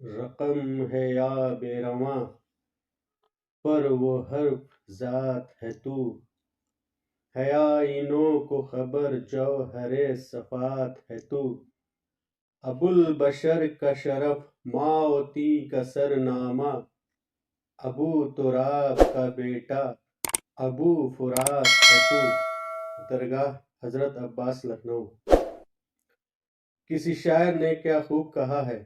رقم ہے یا بے رواں پر وہ حرف ذات ہے تو، ہے آئینوں کو خبر جوہر صفات ہے تو۔ ابو البشر کا شرف ماوتی کا سرنامہ، ابو تراب کا بیٹا ابو فرات ہے تو۔ درگاہ حضرت عباس، لکھنؤ۔ کسی شاعر نے کیا خوب کہا ہے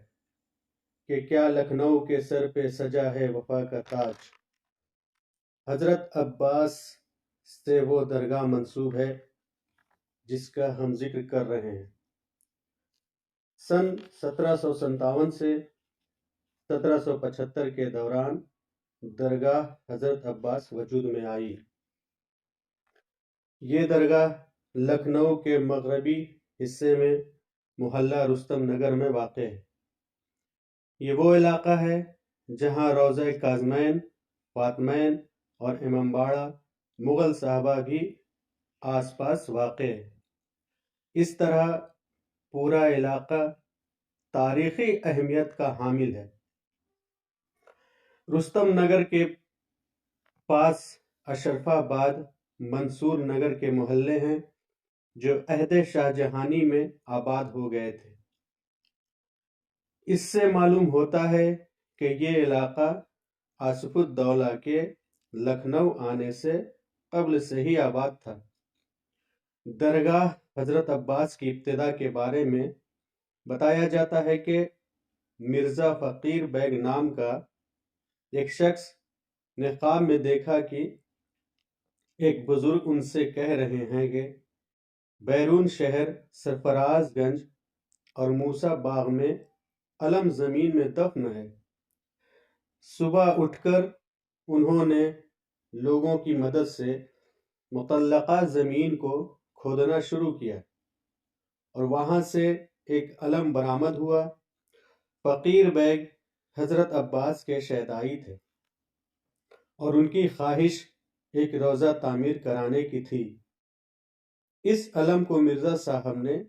کہ کیا لکھنؤ کے سر پہ سجا ہے وفا کا تاج۔ حضرت عباس سے وہ درگاہ منسوب ہے جس کا ہم ذکر کر رہے ہیں۔ سن 1757 سے 1775 کے دوران درگاہ حضرت عباس وجود میں آئی۔ یہ درگاہ لکھنؤ کے مغربی حصے میں محلہ رستم نگر میں واقع ہے۔ یہ وہ علاقہ ہے جہاں روضہ کاظمین، فاطمین اور امام باڑہ مغل صحابہ بھی آس پاس واقع ہے۔ اس طرح پورا علاقہ تاریخی اہمیت کا حامل ہے۔ رستم نگر کے پاس اشرف آباد، منصور نگر کے محلے ہیں جو عہد شاہ جہانی میں آباد ہو گئے تھے۔ اس سے معلوم ہوتا ہے کہ یہ علاقہ آصف الدولہ کے لکھنؤ آنے سے قبل سے ہی آباد تھا۔ درگاہ حضرت عباس کی ابتدا کے بارے میں بتایا جاتا ہے کہ مرزا فقیر بیگ نام کا ایک شخص نے خواب میں دیکھا کہ ایک بزرگ ان سے کہہ رہے ہیں کہ بیرون شہر سرفراز گنج اور موسیٰ باغ میں علم زمین میں دفن ہے۔ صبح اٹھ کر انہوں نے لوگوں کی مدد سے متعلقہ زمین کو کھودنا شروع کیا اور وہاں سے ایک علم برآمد ہوا۔ فقیر بیگ حضرت عباس کے شیدائی تھے اور ان کی خواہش ایک روضہ تعمیر کرانے کی تھی۔ اس علم کو مرزا صاحب نے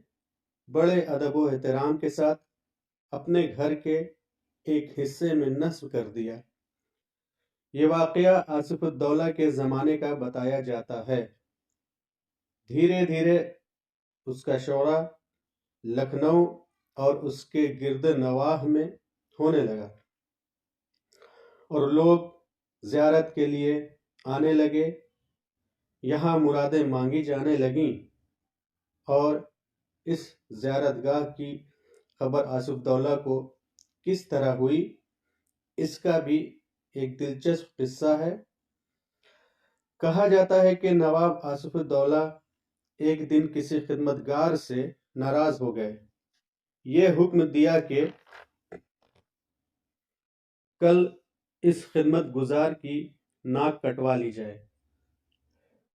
بڑے ادب و احترام کے ساتھ اپنے گھر کے ایک حصے میں نصب کر دیا۔ یہ واقعہ آصف الدولہ کے زمانے کا بتایا جاتا ہے۔ دھیرے دھیرے اس کا شعرہ لکھنؤ اور اس کے گرد نواح میں ہونے لگا اور لوگ زیارت کے لیے آنے لگے۔ یہاں مرادیں مانگی جانے لگیں اور اس زیارت گاہ کی خبر آصف الدولہ کو کس طرح ہوئی، اس کا بھی ایک دلچسپ قصہ ہے۔ کہا جاتا ہے کہ نواب آصف الدولہ ایک دن کسی خدمتگار سے ناراض ہو گئے۔ یہ حکم دیا کہ کل اس خدمت گزار کی ناک کٹوا لی جائے۔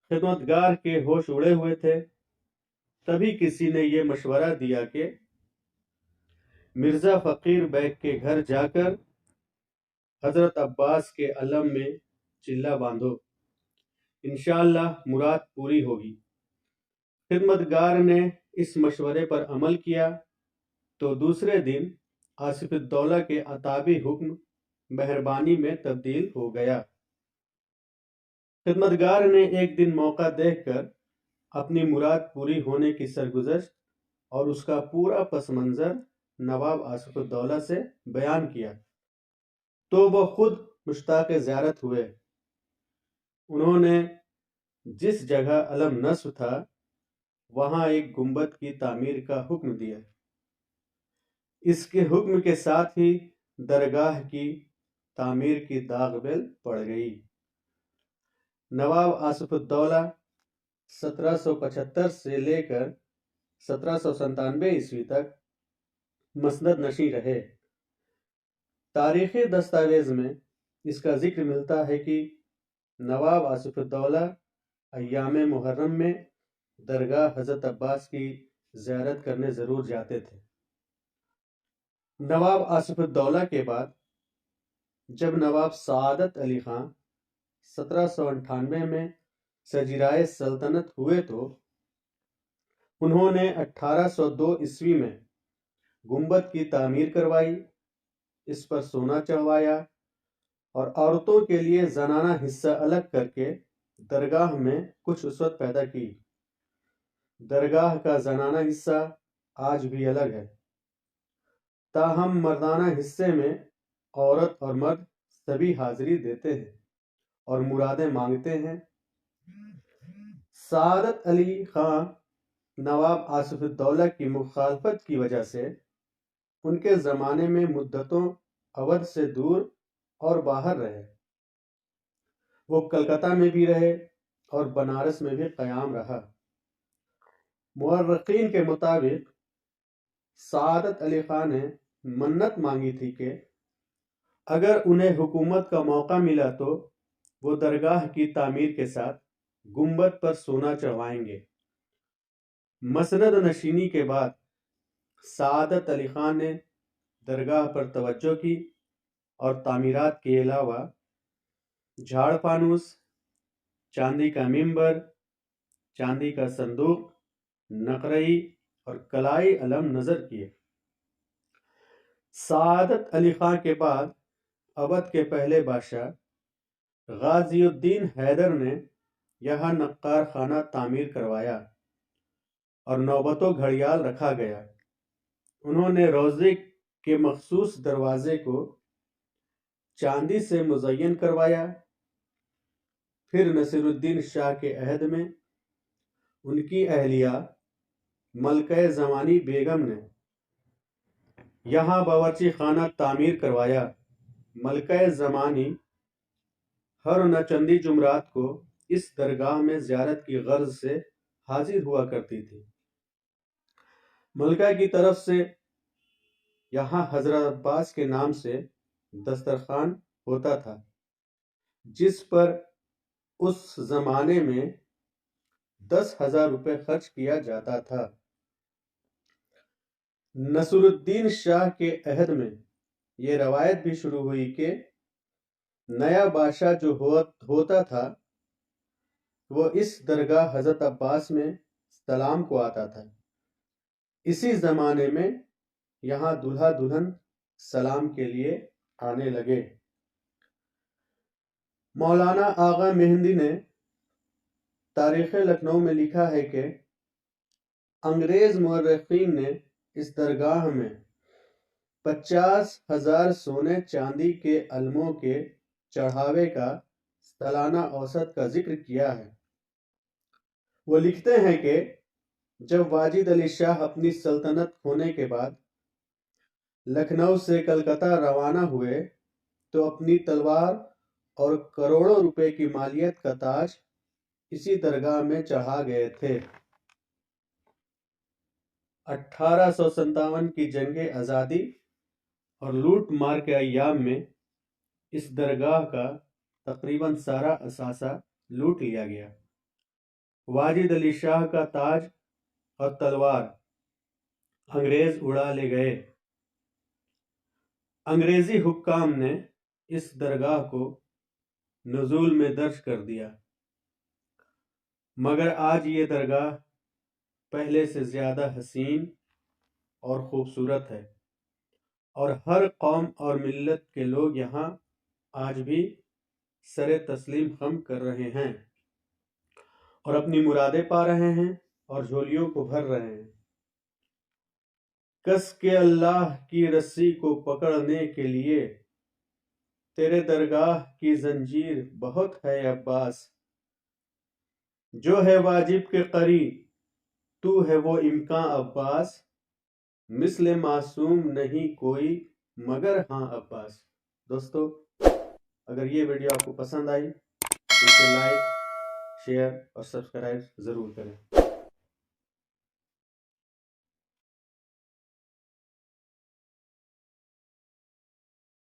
خدمتگار کے ہوش اڑے ہوئے تھے۔ تبھی کسی نے یہ مشورہ دیا کہ مرزا فقیر بیگ کے گھر جا کر حضرت عباس کے علم میں چلہ باندھو، انشاءاللہ مراد پوری ہوگی۔ خدمتگار نے اس مشورے پر عمل کیا تو دوسرے دن آصف الدولہ کے عتابی حکم مہربانی میں تبدیل ہو گیا۔ خدمتگار نے ایک دن موقع دیکھ کر اپنی مراد پوری ہونے کی سرگزشت اور اس کا پورا پس منظر نواب آصف الدولہ سے بیان کیا تو وہ خود مشتاق زیارت ہوئے۔ انہوں نے جس جگہ علم نصب تھا وہاں ایک گنبد کی تعمیر کا حکم دیا۔ اس کے حکم کے ساتھ ہی درگاہ کی تعمیر کی داغ بیل پڑ گئی۔ نواب آصف الدولہ 1775 سے لے کر 1797 عیسوی تک مسند نشین رہے۔ تاریخی دستاویز میں اس کا ذکر ملتا ہے کہ نواب آصف الدولہ ایام محرم میں درگاہ حضرت عباس کی زیارت کرنے ضرور جاتے تھے۔ نواب آصف الدولہ کے بعد جب نواب سعادت علی خان 1798 میں سجیرائے سلطنت ہوئے تو انہوں نے 1802 عیسوی میں گنبد کی تعمیر کروائی اس پر سونا چڑھوایا اور عورتوں کے لیے زنانہ حصہ الگ کر کے درگاہ میں کچھ وسعت پیدا کی۔ درگاہ کا زنانہ حصہ آج بھی الگ ہے، تاہم مردانہ حصے میں عورت اور مرد سبھی حاضری دیتے ہیں اور مرادیں مانگتے ہیں۔ سعادت علی خان نواب آصف الدولہ کی مخالفت کی وجہ سے ان کے زمانے میں مدتوں اودھ سے دور اور باہر رہے۔ وہ کلکتہ میں بھی رہے اور بنارس میں بھی قیام رہا۔ مورخین کے مطابق سعادت علی خان نے منت مانگی تھی کہ اگر انہیں حکومت کا موقع ملا تو وہ درگاہ کی تعمیر کے ساتھ گنبد پر سونا چڑھوائیں گے۔ مسند نشینی کے بعد سعادت علی خان نے درگاہ پر توجہ کی اور تعمیرات کے علاوہ جھاڑ فانوس، چاندی کا ممبر، چاندی کا صندوق، نقرئی اور کلائی علم نظر کیے۔ سعادت علی خان کے بعد اودھ کے پہلے بادشاہ غازی الدین حیدر نے یہاں نقار خانہ تعمیر کروایا اور نوبتوں گھڑیال رکھا گیا۔ انہوں نے روضے کے مخصوص دروازے کو چاندی سے مزین کروایا۔ پھر نصیر الدین شاہ کے عہد میں ان کی اہلیہ ملکہ زمانی بیگم نے یہاں باورچی خانہ تعمیر کروایا۔ ملکہ زمانی ہر نچندی جمعرات کو اس درگاہ میں زیارت کی غرض سے حاضر ہوا کرتی تھی۔ ملکہ کی طرف سے یہاں حضرت عباس کے نام سے دسترخوان ہوتا تھا، جس پر اس زمانے میں 10,000 روپے خرچ کیا جاتا تھا۔ نصیر الدین شاہ کے عہد میں یہ روایت بھی شروع ہوئی کہ نیا بادشاہ جو ہوتا تھا وہ اس درگاہ حضرت عباس میں سلام کو آتا تھا۔ اسی زمانے میں یہاں دلہا دلہن سلام کے لیے آنے لگے۔ مولانا آغا مہندی نے تاریخ لکھنؤ میں لکھا ہے کہ انگریز مورخین نے اس درگاہ میں 50,000 سونے چاندی کے علموں کے چڑھاوے کا سالانہ اوسط کا ذکر کیا ہے۔ وہ لکھتے ہیں کہ جب واجد علی شاہ اپنی سلطنت کھونے کے بعد لکھنؤ سے کلکتہ روانہ ہوئے تو اپنی تلوار اور کروڑوں روپے کی مالیت کا تاج اسی درگاہ میں چڑھا گئے تھے۔ 1857 کی جنگ آزادی اور لوٹ مار کے ایام میں اس درگاہ کا تقریباً سارا اثاثہ لوٹ لیا گیا۔ واجد علی شاہ کا تاج اور تلوار انگریز اڑا لے گئے۔ انگریزی حکام نے اس درگاہ کو نزول میں درج کر دیا، مگر آج یہ درگاہ پہلے سے زیادہ حسین اور خوبصورت ہے اور ہر قوم اور ملت کے لوگ یہاں آج بھی سر تسلیم خم کر رہے ہیں اور اپنی مرادیں پا رہے ہیں اور جھولیوں کو بھر رہے ہیں۔ کس کے اللہ کی رسی کو پکڑنے کے لیے تیرے درگاہ کی زنجیر بہت ہے عباس، جو ہے واجب کے قری تو ہے وہ امکان عباس، مثل معصوم نہیں کوئی مگر ہاں عباس۔ دوستو، اگر یہ ویڈیو آپ کو پسند آئی تو اسے لائک، شیئر اور سبسکرائب ضرور کریں۔